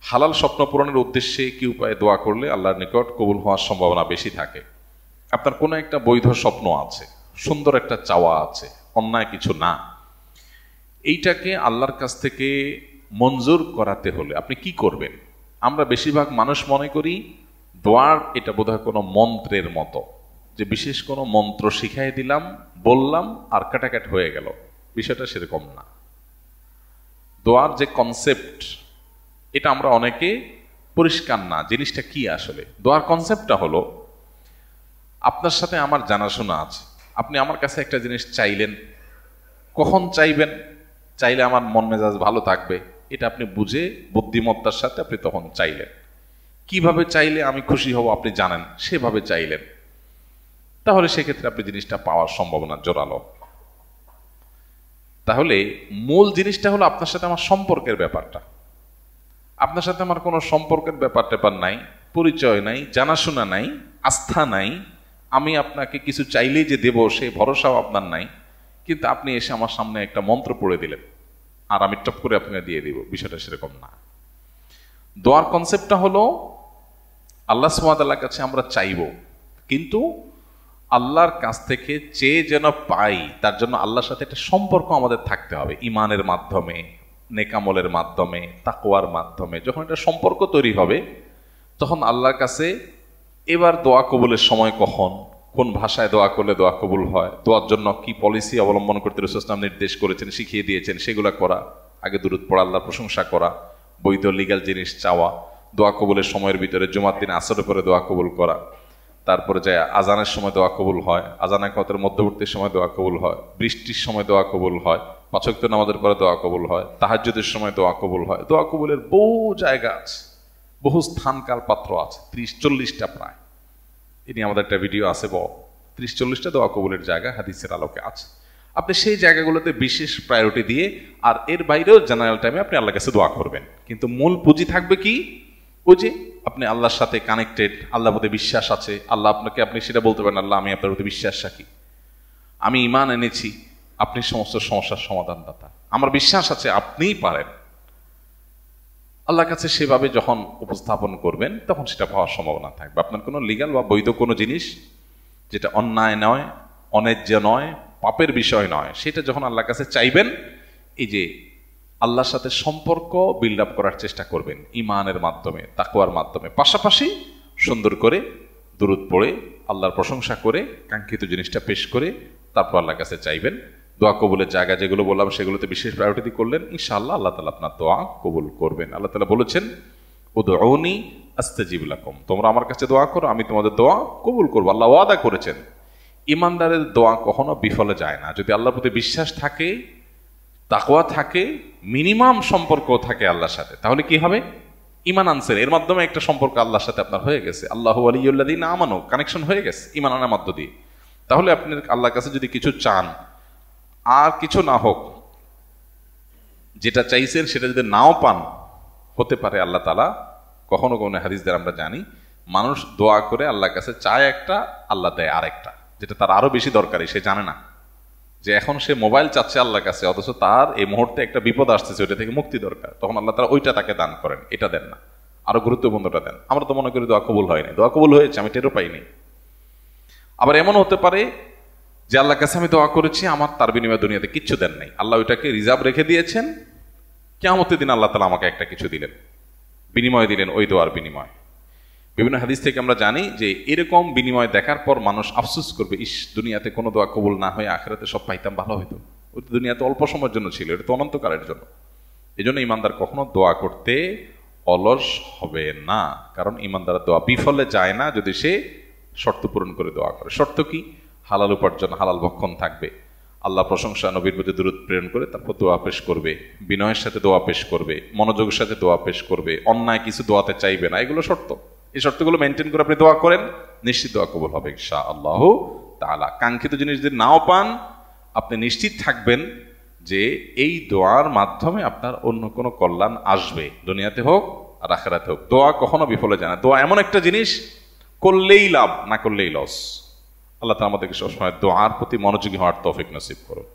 হালাল স্বপ্ন পূরণের উদ্দেশ্যে কি উপায়ে দোয়া করলে আল্লাহর নিকট কবুল হওয়ার সম্ভাবনা বেশি থাকে? আপনার কোনো একটা বৈধ স্বপ্ন আছে, সুন্দর একটা চাওয়া আছে, অন্যায় কিছু না, এইটাকে আল্লাহর কাছ থেকে মঞ্জুর করাতে হলে আপনি কি করবেন? আমরা বেশিরভাগ মানুষ মনে করি দোয়ার এটা বোধহয় কোনো মন্ত্রের মতো, যে বিশেষ কোনো মন্ত্র শিখাই দিলাম, বললাম আর কাটাকাট হয়ে গেল। বিষয়টা সেরকম না। দোয়ার যে কনসেপ্ট, এটা আমরা অনেকে পরিষ্কার না জিনিসটা কি আসলে। দোয়ার কনসেপ্টটা হলো, আপনার সাথে আমার জানাশোনা আছে, আপনি আমার কাছে একটা জিনিস চাইলেন, কখন চাইবেন, চাইলে আমার মন মেজাজ ভালো থাকবে, এটা আপনি বুঝে বুদ্ধিমত্তার সাথে আপনি তখন চাইলেন। কিভাবে চাইলে আমি খুশি হব আপনি জানেন, সেভাবে চাইলেন, তাহলে সেক্ষেত্রে আপনি জিনিসটা পাওয়ার সম্ভাবনা জোরালো। তাহলে মূল জিনিসটা হলো আপনার সাথে আমার সম্পর্কের ব্যাপারটা। আপনার সাথে আমার কোনো সম্পর্কের ব্যাপার নাই, পরিচয় নাই, জানাশোনা নাই, আস্থা নাই, আমি আপনাকে কিছু চাইলেই যে দেব সেই ভরসাও আপনার নাই, কিন্তু আপনি এসে আমার সামনে একটা মন্ত্র পড়ে দিলেন আর আমি টপ করে আপনাকে দিয়ে দিব। বিষয়টা সেরকম না। দোয়ার কনসেপ্টটা হলো আল্লাহ সুবহানাহু ওয়া তাআলার কাছে আমরা চাইব, কিন্তু আল্লাহর কাছ থেকে চেয়ে যেন পাই তার জন্য আল্লাহর সাথে একটা সম্পর্ক আমাদের থাকতে হবে, ইমানের মাধ্যমে, নেকামলের মাধ্যমে, তাকওয়ার মাধ্যমে। যখন একটা সম্পর্ক তৈরি হবে তখন আল্লাহর কাছে এবার দোয়া কবুলের সময় কখন, কোন ভাষায় দোয়া করলে দোয়া কবুল হয়, দোয়ার জন্য কি পলিসি অবলম্বন করতে রাসূল সাল্লাল্লাহু আলাইহি ওয়াসাল্লাম নির্দেশ করেছেন, শিখিয়ে দিয়েছেন, সেগুলো করা, আগে দুরূদ পড়া, আল্লাহর প্রশংসা করা, বৈধ লিগ্যাল জিনিস চাওয়া, দোয়া কবুলের সময়ের ভিতরে জুমার দিন আসরের পরে দোয়া কবুল করা, তারপরে যায় আজানের সময় দোয়া কবুল হয়, আজানের কতের মধ্যবর্তী সময় দোয়া কবুল হয়, বৃষ্টির সময় দোয়া কবুল হয়, পাঁচ ওয়াক্ত নামাজের পরে দোয়া কবুল হয়, তাহাজ্জুদের সময় দোয়া কবুল হয়। দোয়া কবুলের বহু জায়গা আছে, বহু স্থানকাল পাত্র আছে, 30-40টা প্রায়। এ নিয়ে আমাদের একটা ভিডিও আছে, 30-40টা দোয়া কবুলের জায়গা হাদিসের আলোকে আছে। আপনি সেই জায়গাগুলোতে বিশেষ প্রায়োরিটি দিয়ে, আর এর বাইরেও জেনারেল টাইমে আপনি আল্লাহর কাছে দোয়া করবেন, কিন্তু মূল পুঁজি থাকবে কি, ওই যে আপনি আল্লাহর সাথে কানেক্টেড, আল্লাহর প্রতি বিশ্বাস আছে, আল্লাহ আপনাকে, আপনি সেটা বলতে পারেন, আল্লাহ আমি আপনার প্রতি বিশ্বাস রাখি, আমি ঈমান এনেছি, আপনি সমস্ত সমস্যার সমাধানদাতা, আমার বিশ্বাস আছে আপনিই পারেন। আল্লাহর কাছে সেভাবে যখন উপস্থাপন করবেন তখন সেটা পাওয়ার সম্ভাবনা থাকবে। আপনার কোনো লিগ্যাল বা বৈধ কোনো জিনিস যেটা অন্যায় নয়, অন্যায্য নয়, পাপের বিষয় নয়, সেটা যখন আল্লাহর কাছে চাইবেন, এই যে আল্লাহর সাথে সম্পর্ক বিল্ড আপ করার চেষ্টা করবেন ঈমানের মাধ্যমে, তাকওয়ার মাধ্যমে, পাশাপাশি সুন্দর করে দুরূদ পড়ে আল্লাহর প্রশংসা করে কাঙ্ক্ষিত জিনিসটা পেশ করে তারপর আল্লাহর কাছে চাইবেন। দোয়া কবুলের জায়গা যেগুলো বললাম সেগুলোতে বিশেষ প্রায়োরিটি করলেন, ইনশাআল্লাহ আল্লাহ তাআলা আপনার দোয়া কবুল করবেন। আল্লাহ তাআলা বলেছেন, উদউনি আস্তাজিব লাকুম, তোমরা আমার কাছে দোয়া করো, আমি তোমাদের দোয়া কবুল করবো। আল্লাহ ওয়াদা করেছেন। ঈমানদারের দোয়া কখনো বিফলে যায় না। যদি আল্লাহর প্রতি বিশ্বাস থাকে, তাকওয়া থাকে, মিনিমাম সম্পর্ক থাকে আল্লাহর সাথে, তাহলে কি হবে? ঈমান আনছেন, এর মাধ্যমে একটা সম্পর্ক আল্লাহর সাথে আপনার হয়ে গেছে, আল্লাহু ওয়ালিয়ুল্লাযীনা আমানু, কানেকশন হয়ে গেছে ঈমান আনার মধ্য দিয়ে। তাহলে আপনি আল্লাহর কাছে যদি কিছু চান, আর কিছু না হোক, যেটা চাইছেন সেটা যদি নাও পান, হতে পারে আল্লাহ তাআলা কখনো কোনো হাদিস দ্বারা আমরা জানি, মানুষ দোয়া করে আল্লাহর কাছে চায় একটা, আল্লাহ দেয় আরেকটা, যেটা তার আরো বেশি দরকারি, সে জানে না যে এখন সে মোবাইল চাচ্ছে আল্লাহর কাছে, অথচ তার এই মুহূর্তে একটা বিপদ আসতেছে, ওইটা থেকে মুক্তি দরকার, তখন আল্লাহ তাআলা ওইটা তাকে দান করেন, এটা দেন না, আরো গুরুত্বপূর্ণটা দেন। আমরা তো মনে করি দোয়া কবুল হয়নি, দোয়া কবুল হয়েছে, আমি টেরও পাইনি। আবার এমন হতে পারে যে আল্লাহর কাছে আমি দোয়া করেছি, আমার তার বিনিময়ে দুনিয়াতে কিচ্ছু দেন নাই, আল্লাহ ওইটাকে রিজার্ভ রেখে দিয়েছেন, কিয়ামতের দিন আল্লাহ তাআলা আমাকে একটা কিছু দিলেন, বিনিময় দিলেন, ওই দোয়ার বিনিময়। বিভিন্ন হাদিস থেকে আমরা জানি যে এরকম বিনিময় দেখার পর মানুষ আফসোস করবে, ইস, দুনিয়াতে কোনো দোয়া কবুল না হয়ে আখিরাতে সব পাইতাম, ভালো হইতো। ওই দুনিয়াতে অল্প সময়ের জন্য ছিল, এটা তো অনন্তকালের জন্য। এই জন্য ইমানদার কখনো দোয়া করতে অলস হবে না, কারণ ইমানদার দোয়া বিফলে যায় না যদি সে শর্ত পূরণ করে দোয়া করে। শর্ত কি? হালাল উপার্জন, হালাল ভক্ষণ থাকবে, আল্লাহ প্রশংসা, নবীর প্রতি দুরূদ প্রেরণ করে তারপর দোয়া পেশ করবে, বিনয়ের সাথে দোয়া পেশ করবে, মনোযোগের সাথে দোয়া পেশ করবে, অন্যায় কিছু দোয়াতে চাইবে না। এগুলো শর্ত। এই শর্তগুলো মেনটেন করে আপনি দোয়া করেন, নিশ্চিত দোয়া কবুল হবে ইনশাআল্লাহ তাআলা। কাঙ্ক্ষিত জিনিস যদি নাও পান, আপনি নিশ্চিত থাকবেন যে এই দোয়ার মাধ্যমে আপনার অন্য কোনো কল্যাণ আসবে, দুনিয়াতে হোক আর আখিরাতে হোক। দোয়া কখনো বিফলে যায় না। দোয়া এমন একটা জিনিস, করলেই লাভ, না করলেই লস। আল্লাহ তাআলা আমাদেরকে সবসময় দোয়ার প্রতি মনোযোগী হওয়ার তৌফিক নসিব করুন।